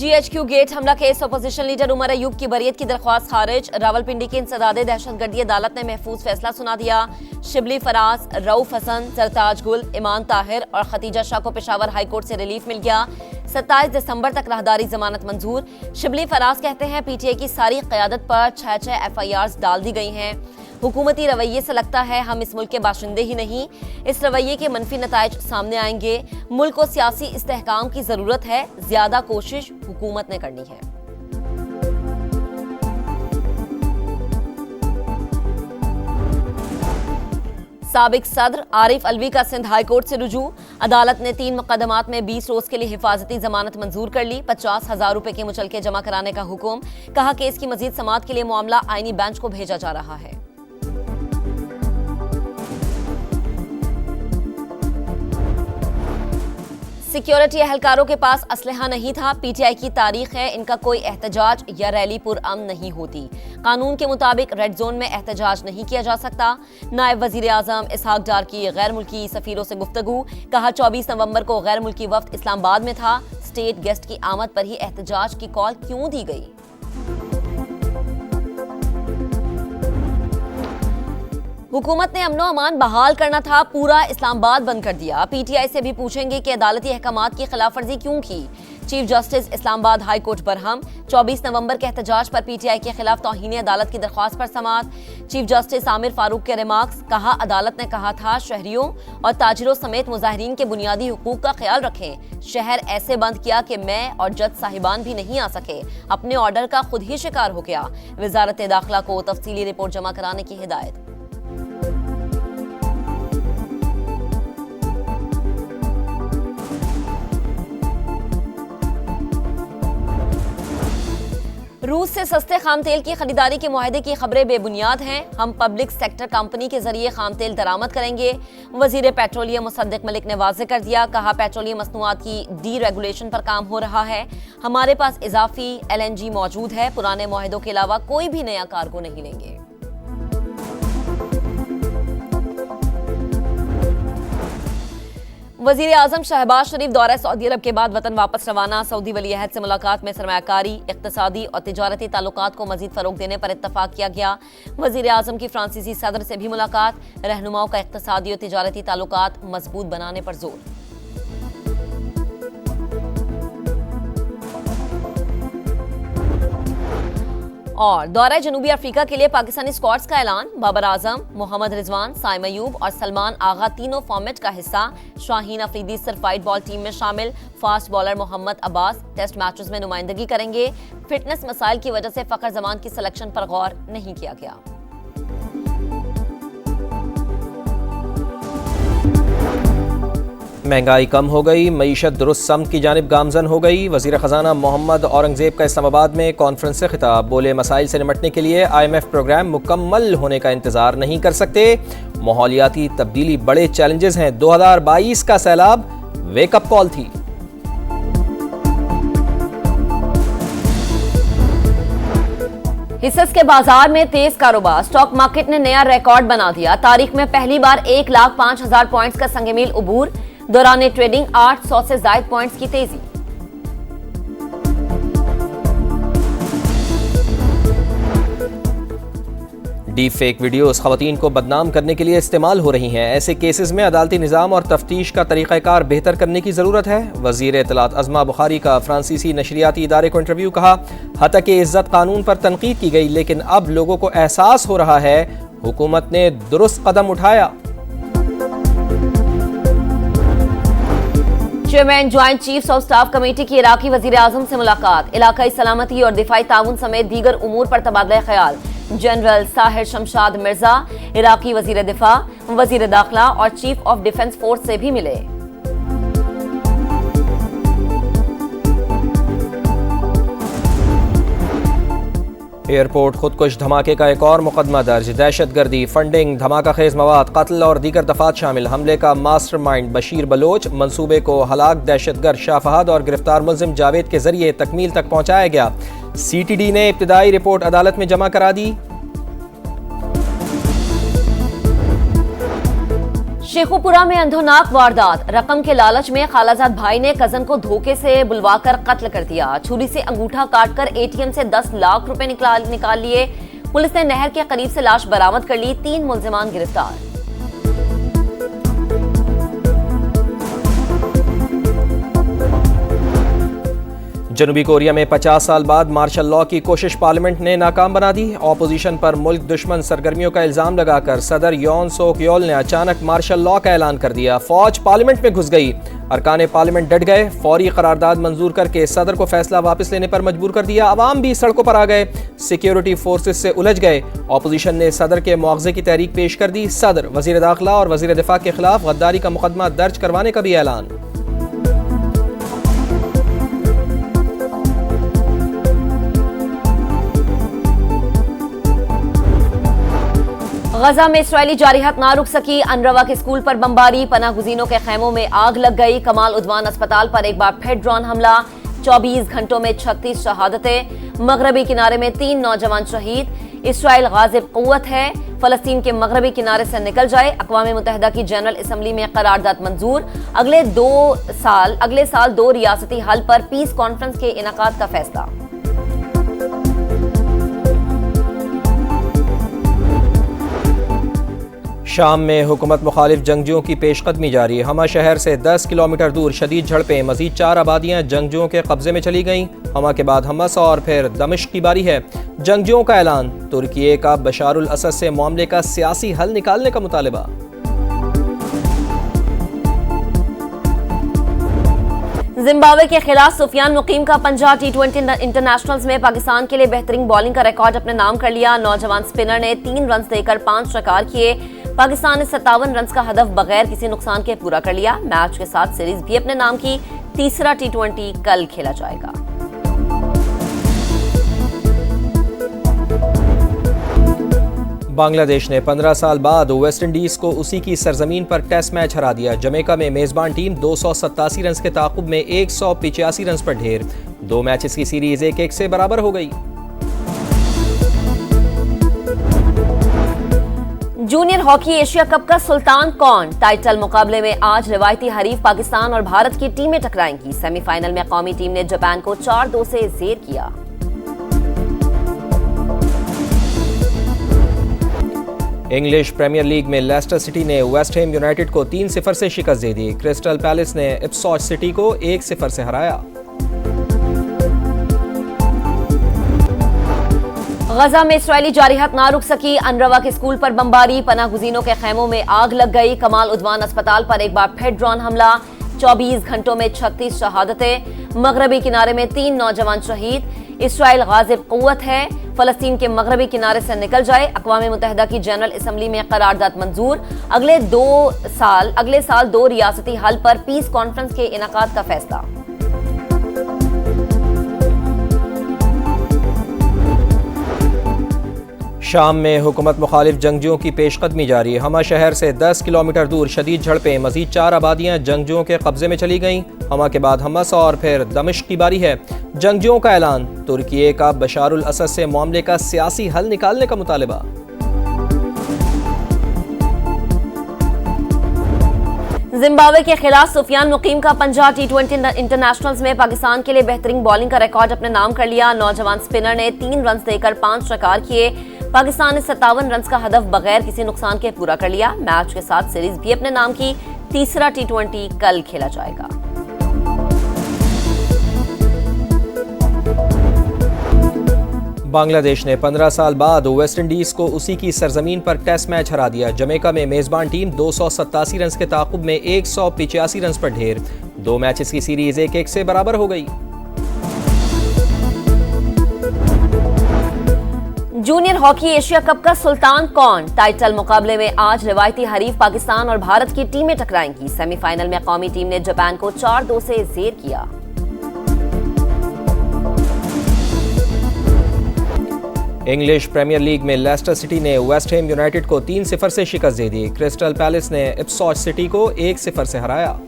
GHQ gate हमला case opposition leader Umar Ayub की बरियत की दरख्वास्त खारिज। रावलपिंडी की इंसदादे दहशतगर्दी अदालत ने महफूज फैसला सुना दिया। शिबली फराज, रऊफ हसन, सरताज गुल, ईमान ताहिर और खतीजा शाह को पेशावर हाई कोर्ट से रिलीफ मिल गया। 27 दिसंबर तक राहदारी जमानत मंजूर। शिबली फराज कहते हैं PTI की सारी क़यादत पर 6 FIRs डाल दी गई हैं। हुकूमती रवैये से लगता है हम इस मुल्क के बाशिंदे ही नहीं, इस रवैये के मनफी नताइज सामने आएंगे। मुल्क को सियासी इस्तेहकाम की जरूरत है, ज्यादा कोशिश हुकूमत ने करनी है। साबिक सदर आरिफ अलवी का सिंध हाई कोर्ट से रुजू। अदालत ने 3 मुकदमात में 20 रोज के लिए हिफाजती जमानत मंजूर कर ली। 50,000 रुपए के मुचलके जमा कराने का हुक्म। कहा केस की मजीद समाअत के लिए मामला आईनी बेंच को भेजा जा रहा है। सिक्योरिटी एहलकारों के पास असलहा नहीं था। PTI की तारीख है, इनका कोई एहतजाज या रैली पुरअमन नहीं होती। कानून के मुताबिक रेड जोन में एहतजाज नहीं किया जा सकता। नायब वजीर आजम इसहाक डार की गैर मुल्की सफीरों से गुफ्तगू। कहा 24 नवंबर को गैर मुल्की वफ्द इस्लामाबाद में था। स्टेट गेस्ट की आमद पर ही एहतजाज की कॉल क्यों दी गई? हुकूमत ने अमनो अमान बहाल करना था, पूरा इस्लामाबाद बंद कर दिया। PTI से भी पूछेंगे कि अदालती अहकामात की खिलाफ वर्जी क्यों की। Chief justice Islamabad high court Barham. 24 नवंबर के एहतजाज पर PTI के खिलाफ तौहीन अदालत की दरख्वास्त पर समाअत। चीफ जस्टिस आमिर फारूक के रिमार्क्स। कहा अदालत ने कहा था शहरियों और ताजिरों समेत मुजाहिरीन के बुनियादी हुकूक का ख्याल रखें। शहर ऐसे बंद किया कि मैं और जज साहिबान भी नहीं आ सके। अपने ऑर्डर का खुद ही शिकार हो गया। वजारत दाखिला को तफसीली रिपोर्ट जमा कराने की हिदायत। रूस से सस्ते खाम तेल की खरीदारी के मुआहदे की खबरें बेबुनियाद हैं। हम पब्लिक सेक्टर कंपनी के जरिए खाम तेल दरामद करेंगे। वजीर पेट्रोलियम मुसद्दिक मलिक ने वाज़ेह कर दिया। कहा पेट्रोलियम मसनूआत की डी रेगुलेशन पर काम हो रहा है। हमारे पास इजाफी LNG मौजूद है। पुराने मुआहदों के अलावा कोई भी नया कार्गो नहीं लेंगे। वजीर आजम शहबाज शरीफ दौरा सऊदी अरब के बाद वतन वापस रवाना। सऊदी वली अहद से मुलाकात में सरमायाकारी, इक्तिसादी और तिजारती ताल्लुकात को मजीद फरोग देने पर इत्तफाक किया गया। वजीर आजम की फ्रांसीसी सदर से भी मुलाकात। रहनुमाओं का इक्तिसादी और तिजारती ताल्लुकात मजबूत बनाने पर जोर। और दौरा जनूबी अफ्रीका के लिए पाकिस्तानी स्क्वाड्स का ऐलान। बाबर आजम, मोहम्मद रिजवान, साइम अयूब और सलमान आगा तीनों फॉर्मेट का हिस्सा। शाहीन अफरीदी सिर्फ वाइट बॉल टीम में शामिल। Fast bowler Mohammad Abbas test matches में नुमाइंदगी करेंगे। फिटनेस मसाइल की वजह से फखर जमान की सिलेक्शन पर गौर नहीं किया गया। महंगाई कम हो गई, मईशत दुरुस्त समत की जानिब गामजन हो गई। वज़ीर ख़जाना मोहम्मद औरंगज़ेब का इस्लामाबाद में कॉन्फ्रेंस से खिताब। बोले मसाइल से निपटने के लिए IMF प्रोग्राम मुकम्मल होने का इंतज़ार नहीं कर सकते। माहौलियाती तब्दीली बड़े चैलेंजेस हैं। 2022 का सैलाब वेकअप कॉल थी। हिस्सेस के बाजार में तेज कारोबार। स्टॉक मार्केट ने नया रिकॉर्ड बना दिया। तारीख में पहली बार 1,05,000 पॉइंट्स का संगमील उबूर। दौरान ट्रेडिंग 800 से ज्यादा पॉइंट्स की तेजी। डीप फेक वीडियोस खवातीन को बदनाम करने के लिए इस्तेमाल हो रही हैं। ऐसे केसेस में अदालती निज़ाम और तफ्तीश का तरीक़ाकार बेहतर करने की ज़रूरत है। वज़ीर इत्तलात अज़मा बुखारी का फ्रांसीसी नशरियाती इदारे को इंटरव्यू। कहा हतक इज़्ज़त कानून पर तनकीद की गई, लेकिन अब लोगों को एहसास हो रहा है हुकूमत ने दुरुस्त कदम उठाया। Chairman joint chiefs of staff committee की इराकी वजीर आजम से मुलाकात। इलाकाई सलामती और दिफाई ताउन समेत दीगर उमूर पर तबादला ख्याल। जनरल साहिर शमशाद मिर्जा इराकी वजीर दिफा, वजीर दाखिला और चीफ ऑफ डिफेंस फोर्स से भी मिले। एयरपोर्ट खुदकुश धमाके का एक और मुकदमा दर्ज। दहशतगर्दी, फंडिंग, धमाका खेज मवाद, कत्ल और दीगर दफात शामिल। हमले का मास्टरमाइंड बशीर बलोच। मंसूबे को हलाक दहशतगर्द शाह फहद और गिरफ्तार मुल्जिम जावेद के जरिए तकमील तक पहुंचाया गया। CTD ने इब्तिदाई रिपोर्ट अदालत में जमा करा दी। शेखुपुरा में अंधोनाक वारदात। रकम के लालच में खालाजाद भाई ने कजन को धोखे से बुलवाकर कत्ल कर दिया। छुरी से अंगूठा काटकर एटीएम से 10 लाख रुपए निकाल लिए। पुलिस ने नहर के करीब से लाश बरामद कर ली। 3 मुल्जिमान गिरफ्तार। जनूबी कोरिया में 50 साल बाद मार्शल लॉ की कोशिश पार्लियामेंट ने नाकाम बना दी। ऑपोजिशन पर मुल्क दुश्मन सरगर्मियों का इल्जाम लगाकर सदर योन सोक योल ने अचानक मार्शल लॉ का ऐलान कर दिया। फौज पार्लियामेंट में घुस गई। अरकान पार्लियामेंट डट गए। फौरी करारदाद मंजूर करके सदर को फैसला वापस लेने पर मजबूर कर दिया। अवाम भी सड़कों पर आ गए। सिक्योरिटी फोर्सेस से उलझ गए। ऑपोजिशन ने सदर के मुआवजे की तहरीक पेश कर दी। सदर, वजीर दाखिला और वजीर दिफा के खिलाफ गद्दारी का मुकदमा दर्ज करवाने का भी ऐलान। गजा में इसराइली जारिहत ना रुक सकी। अनरवा के स्कूल पर बमबारी। पनाह गुज़ीनों के खेमों में आग लग गई। कमाल उद्वान अस्पताल पर एक बार फिर ड्रोन हमला। 24 घंटों में 36 शहादतें। मगरबी किनारे में 3 नौजवान शहीद। इसराइल गाज़िब क़ुव्वत है। फलस्तीन के मगरबी किनारे से निकल जाए। अक़वाम मुत्तहिदा की जनरल असम्बली में करारदाद मंजूर। अगले साल 2 रियासती हल पर पीस कॉन्फ्रेंस के इनेकाद का फैसला। शाम में हुकूमत मुखालिफ जंगजुओं की पेशकदमी जारी। हमा शहर से 10 किलोमीटर दूर शदीद झड़पें। मजीद 4 आबादियां जंगजुओं के कब्जे में चली गईं। हमा के बाद हमस और फिर दमिश्क की बारी है। जंगजुओं का ऐलान। तुर्की का बशारुल असद से मामले का सियासी हल निकालने का मुतालिबा। जिम्बाब्वे के खिलाफ सुफियान मुकीम का 50 T20 इंटरनेशनल्स में पाकिस्तान के लिए बेहतरीन बॉलिंग का रिकॉर्ड अपने नाम कर लिया। नौजवान स्पिनर ने 3 रन देकर 5 शिकार किए। पाकिस्तान ने 57 रन का हदफ बगैर किसी नुकसान के पूरा कर लिया। मैच के साथ सीरीज भी अपने नाम की। तीसरा T20 कल खेला जाएगा। बांग्लादेश ने 15 साल बाद वेस्ट इंडीज को उसी की सरजमीन पर टेस्ट मैच हरा दिया। जमैका में मेजबान टीम 287 रन के ताकुब में 185 रन पर ढेर। 2 मैचेस की सीरीज 1-1 से बराबर हो गई। जूनियर हॉकी एशिया कप का सुल्तान कौन? टाइटल मुकाबले में आज रिवायती हरीफ पाकिस्तान और भारत की टीमें टकराएंगी। सेमीफाइनल में कौमी टीम ने जापान को 4-2 से जेर किया। इंग्लिश प्रीमियर लीग में लेस्टर सिटी ने वेस्ट हैम यूनाइटेड को 3-0 से शिकस्त दे दी। क्रिस्टल पैलेस ने इप्सविच सिटी को 1-0 से हराया। गजा में इसराइली जारिहत ना रुक सकी। अनरवा के स्कूल पर बमबारी। पनाह गुज़ीनों के खेमों में आग लग गई। कमाल उद्वान अस्पताल पर एक बार फिर ड्रोन हमला। 24 घंटों में 36 शहादतें। मगरबी किनारे में 3 नौजवान शहीद। इसराइल गाज़िब क़ुव्वत है। फलस्तीन के मगरबी किनारे से निकल जाए। अक़वाम मुत्तहिदा की जनरल असम्बली में करारदाद मंजूर। अगले साल 2 रियासती हल पर पीस कॉन्फ्रेंस के इनेकाद का फैसला। शाम में हुकूमत मुखालिफ जंगजुओं की पेशकदमी जारी। हमा शहर से 10 किलोमीटर दूर शदीद झड़पें। मजीद 4 आबादियां जंगजुओं के कब्जे में चली गईं। हमा के बाद हमस और फिर दमिश्क की बारी है। जंगजुओं का ऐलान। तुर्की का बशारुल असद से मामले का सियासी हल निकालने का मुतालिबा। जिम्बाब्वे के खिलाफ सुफियान मुकीम का 50 T20 इंटरनेशनल्स में पाकिस्तान के लिए बेहतरीन बॉलिंग का रिकॉर्ड अपने नाम कर लिया। नौजवान स्पिनर ने 3 रन देकर 5 शिकार किए। पाकिस्तान ने 57 रन का हदफ बगैर किसी नुकसान के पूरा कर लिया। मैच के साथ सीरीज भी अपने नाम की। तीसरा T20 कल खेला जाएगा। बांग्लादेश ने 15 साल बाद वेस्ट इंडीज को उसी की सरजमीन पर टेस्ट मैच हरा दिया। जमैका में मेजबान टीम 287 रन के ताकुब में 185 रन पर ढेर। 2 मैचेस की सीरीज 1-1 से बराबर हो गई। जूनियर हॉकी एशिया कप का सुल्तान कौन? टाइटल मुकाबले में आज रिवायती हरीफ पाकिस्तान और भारत की टीमें टकराएंगी। सेमीफाइनल में कौमी टीम ने जापान को 4-2 से जेर किया। इंग्लिश प्रीमियर लीग में लेस्टर सिटी ने वेस्ट हैम यूनाइटेड को 3-0 से शिकस्त दे दी। क्रिस्टल पैलेस ने इप्सविच सिटी को 1-0 से हराया।